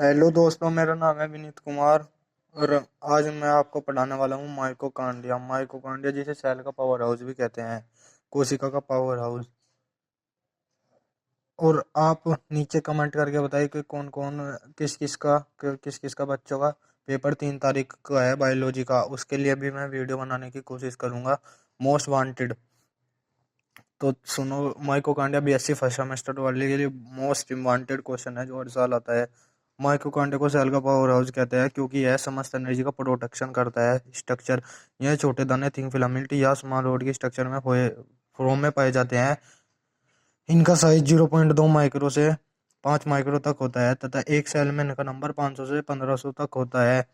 Hello दोस्तों, मेरा नाम है विनीत कुमार। और आज मैं आपको पढ़ाने वाला हूँ माइटोकॉन्ड्रिया जिसे सेल का पावर हाउस भी कहते हैं, कोशिका का पावर हाउस। और आप नीचे कमेंट करके बताइए कि कौन कौन किस किस का बच्चों का पेपर 3 तारीख का है बायोलॉजी का। उसके लिए भी मैं वीडियो बनाने की कोशिश करूंगा। Most wanted. तो सुनो, माइटोकॉन्ड्रिया बीएससी फर्स्ट सेमेस्टर वाले के लिए मोस्ट वांटेड क्वेश्चन है जो हर साल आता है। माइटोकॉन्ड्रिया को सेल का पावर हाउस कहते हैं क्योंकि यह समस्त एनर्जी का प्रोटेक्शन करता है। स्ट्रक्चर: यह छोटे दाने थिन फिलामेंट या स्मॉल रॉड की स्ट्रक्चर में फॉर्म में पाए जाते हैं। इनका साइज 0.2 माइक्रो से 5 माइक्रो तक होता है तथा एक सेल में इनका नंबर 500 से 1500 तक होता है।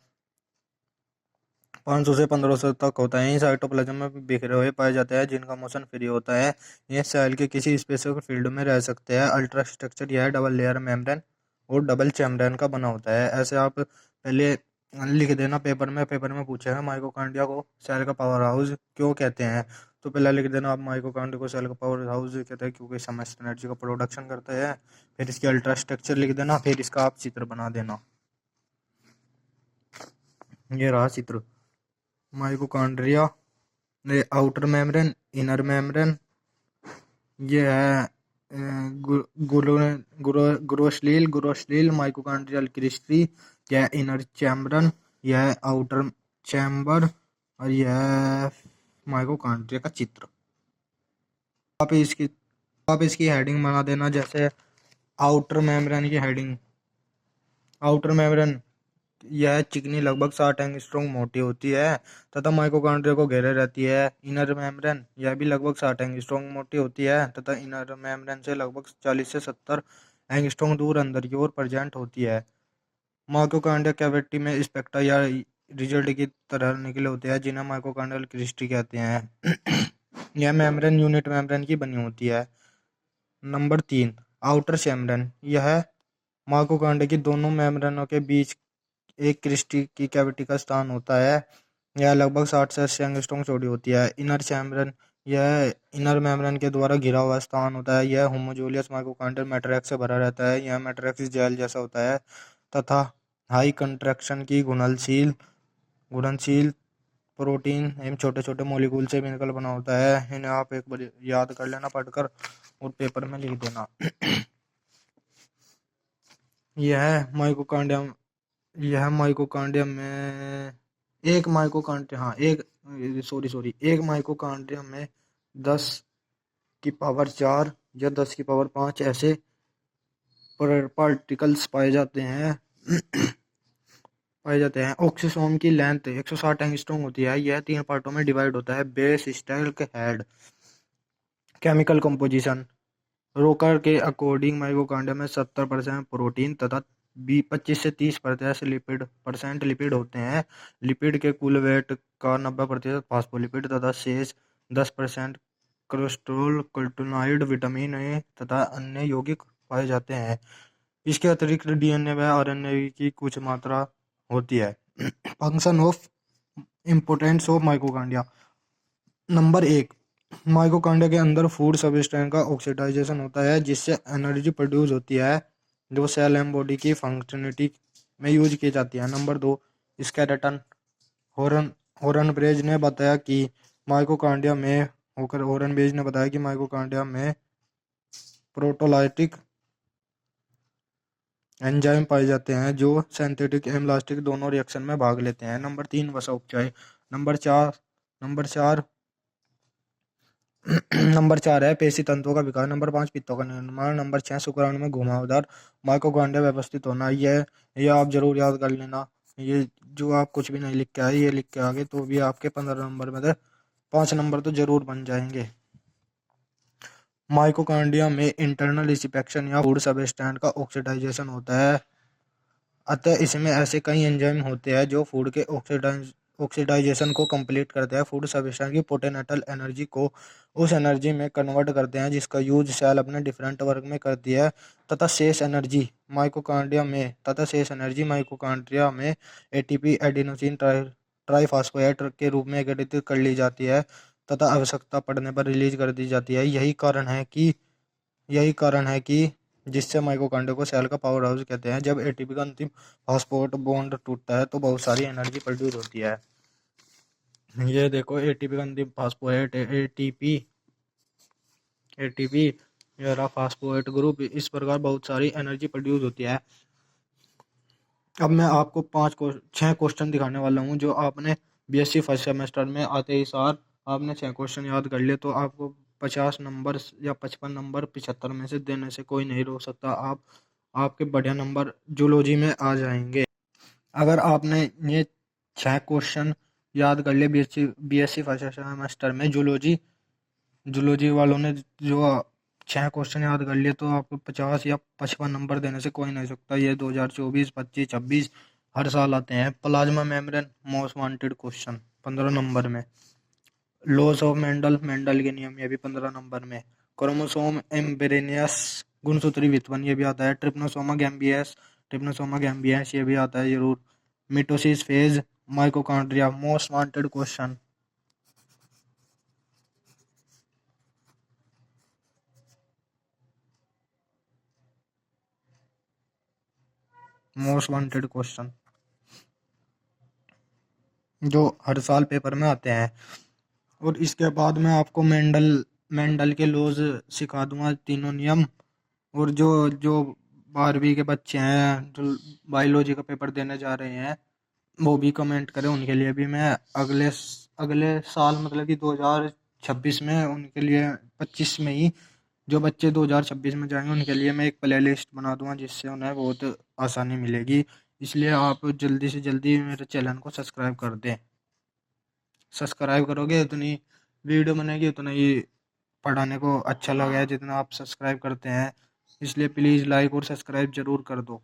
500 से 1500 तक होता है। इन साइटोप्लाज्म में बिखरे हुए पाए जाते हैं जिनका मोशन फ्री होता है। ये सेल के किसी स्पेसिफिक फील्ड में रह सकते हैं। अल्ट्रा स्ट्रक्चर यह डबल लेयर मेम्ब्रेन और डबल चैम्बर्स का बना होता है। ऐसे आप पहले लिख देना पेपर में पूछेगा माइटोकॉन्ड्रिया को सेल का पावर हाउस क्यों कहते हैं। तो पहले लिख देना आप माइटोकॉन्ड्रिया को सेल का पावर हाउस कहते हैं क्योंकि समस्त एनर्जी का प्रोडक्शन करता है। फिर इसकी अल्ट्रा स्ट्रक्चर लिख देना, फिर इसका आप चित्र बना देना। ये रहा चित्र mitochondria. Outer membrane, inner membrane, ये है ग्रोसलील माइटोकॉन्ड्रियल क्रिस्टली। यह इनर चैम्बरन, यह आउटर चैम्बर, और यह माइटोकॉन्ड्रिया का चित्र। आप इसकी आप इसकी हेडिंग बना देना, जैसे आउटर मेम्ब्रेन की हेडिंग। आउटर मेम्ब्रेन यह चिकनी लगभग 60 एंगस्ट्रॉम मोटी होती है तथा माइटोकॉन्ड्रिया को घेरे रहती है। इनर मेम्ब्रेन यह भी लगभग 60 एंगस्ट्रॉम मोटी होती है तथा इनर मेम्ब्रेन से लगभग 40 से 70 एंगस्ट्रॉम दूर अंदर की ओर प्रेजेंट होती है। माइटोकॉन्ड्रिया कैविटी में स्पेक्टा या रिजल्ट की तरह निकले होते हैं जिन्हें माइटोकॉन्ड्रियल क्रिस्टल कहते हैं। यह मेम्ब्रेन यूनिट मेम्ब्रेन की बनी होती है। Number 3, outer chamber. यह माइटोकॉन्ड्रिया की दोनों मेम्ब्रेनों के बीच एक क्रिस्टी की कैविटी का स्थान होता है। यह लगभग 60 से 80 एंगस्ट्रॉम चौड़ी होती है। इनर चैम्बरन यह इनर मेम्ब्रेन के द्वारा घिरा हुआ स्थान होता है। यह होमोजोलियस माइटोकॉन्ड्रियल मैट्रिक्स से भरा रहता है। यह मैट्रिक्स जेल जैसा होता है तथा हाई कंट्रैक्शन की घुलनशील प्रोटीन एवं छोटे छोटे मॉलिक्यूल से मिलकर बना होता है। इन्हें आप एक बार याद कर लेना पढ़कर और पेपर में लिख देना। यह माइटोकॉन्ड्रियम यह माइटोकॉन्ड्रिया में एक माइटोकॉन्ड्रिया हाँ एक सॉरी सॉरी एक माइटोकॉन्ड्रिया में 10 की पावर 4 या 10 की पावर 5 ऐसे पार्टिकल्स पाए जाते हैं। ऑक्सीसोम की लेंथ 160 एंगस्ट्रॉम होती है। यह 3 पार्टों में डिवाइड होता है: base, stack, head. Chemical composition: रोकर के अकॉर्डिंग माइटोकॉन्ड्रिया में 70% प्रोटीन तथा 25 से 30% लिपिड होते हैं। लिपिड के कुल वेट का 90% फास्फोलिपिड तथा शेष 10% कोलेस्ट्रॉल, कार्टिनॉइड, विटामिन ए तथा अन्य यौगिक पाए जाते हैं। इसके अतिरिक्त डीएनए व आरएनए की कुछ मात्रा होती है। Function of importance of mitochondria. Number 1, mitochondria के अंदर फूड सबस्ट्रेट का ऑक्सीडाइजेशन होता है जिससे एनर्जी प्रोड्यूस होती है जो सेल एंड बॉडी की फंक्शनलिटी में यूज की जाती है। Number 2, skeleton. हॉरन हॉरनब्रेज ने बताया कि माइटोकॉन्ड्रिया में प्रोटोलाइटिक एंजाइम पाए जाते हैं जो सिंथेटिक एवं इलास्टिक दोनों रिएक्शन में भाग लेते हैं। नंबर 3, वसा उपचार। नंबर 4 नंबर 4 है पेशी तंतुओं का विकास। नंबर 5, पित्तों का निर्माण। नंबर 6, शुक्राणु में घुमावदार माइटोकॉन्ड्रिया व्यवस्थित होना। ये आप जरूर याद कर लेना। ये जो आप कुछ भी नहीं लिख के आए ये लिख के आगे तो भी आपके 15 नंबर में 5 नंबर तो जरूर बन जाएंगे। माइटोकॉन्ड्रिया में इंटरनल रिस्पैक्शन या फूड सबस्ट्रेट का ऑक्सीडाइजेशन होता है। अतः इसमें ऐसे कई एंजाइम होते हैं जो फूड के ऑक्सीडाइजेशन को कंप्लीट करते हैं। फूड सबस्ट्रेट की पोटेंशियल एनर्जी को उस एनर्जी में कन्वर्ट करते हैं जिसका यूज सेल अपने डिफरेंट वर्क में करती है तथा शेष एनर्जी माइटोकॉन्ड्रिया में एटीपी एडिनोसिन ट्राइफॉस्फेट के रूप में एकत्रित कर ली जाती है तथा आवश्यकता पड़ने पर रिलीज कर दी जाती है। यही कारण है कि जिससे माइटोकॉन्ड्रिया को सेल का पावर हाउस कहते हैं। जब एटीपी का अंतिम फॉस्फेट बॉन्ड टूटता है तो बहुत सारी एनर्जी प्रोड्यूस होती है। ये देखो एटीपी का अंतिम फॉस्फेट एटीपी एटीपी ये रहा फॉस्फेट ग्रुप। इस प्रकार बहुत सारी एनर्जी प्रोड्यूस होती है। अब मैं आपको 6 क्वेश्चन दिखाने वाला हूँ जो आपने बीएससी फर्स्ट सेमेस्टर में आते ही सार आपने 6 क्वेश्चन याद कर लिए तो आपको 50 नंबर या 55 नंबर 75 में से देने से कोई नहीं रोक सकता। आपके बढ़िया नंबर जूलॉजी में आ जाएंगे। अगर आपने ये 6 क्वेश्चन याद कर लिए बीएससी फर्स्ट सेमेस्टर में जूलॉजी वालों ने जो 6 क्वेश्चन याद कर लिए तो आपको 50 या 55 नंबर देने से कोई नहीं सकता। ये 2024, 25, 26 हर साल आते हैं। Plasma membrane most wanted question 15 number में। लॉस ऑफ मेंडल के नियम ये भी 15 नंबर में। क्रोमोसोम एम्ब्रेनियस गुणसूत्री व्युत्पन्न ये भी आता है। ट्रिप्नोसोमा गैम्बियस ये भी आता है जरूर। Mitosis phase mitochondria most wanted question. Most wanted question जो हर साल पेपर में आते हैं। और इसके बाद मैं आपको मेंडल के लॉज सिखा दूंगा, तीनों नियम। और जो जो 12वीं के बच्चे हैं जो बायोलॉजी का पेपर देने जा रहे हैं वो भी कमेंट करें। उनके लिए भी मैं अगले साल मतलब कि 2026 में उनके लिए 25 में ही जो बच्चे 2026 में जाएंगे उनके लिए मैं एक प्ले लिस्ट बना दूंगा जिससे उन्हें बहुत आसानी मिलेगी। इसलिए आप जल्दी से जल्दी मेरे चैनल को सब्सक्राइब कर दें। सब्सक्राइब करोगे उतनी वीडियो बनेगी उतना ही पढ़ाने को अच्छा लगेगा जितना आप सब्सक्राइब करते हैं। इसलिए प्लीज़ लाइक और सब्सक्राइब ज़रूर कर दो।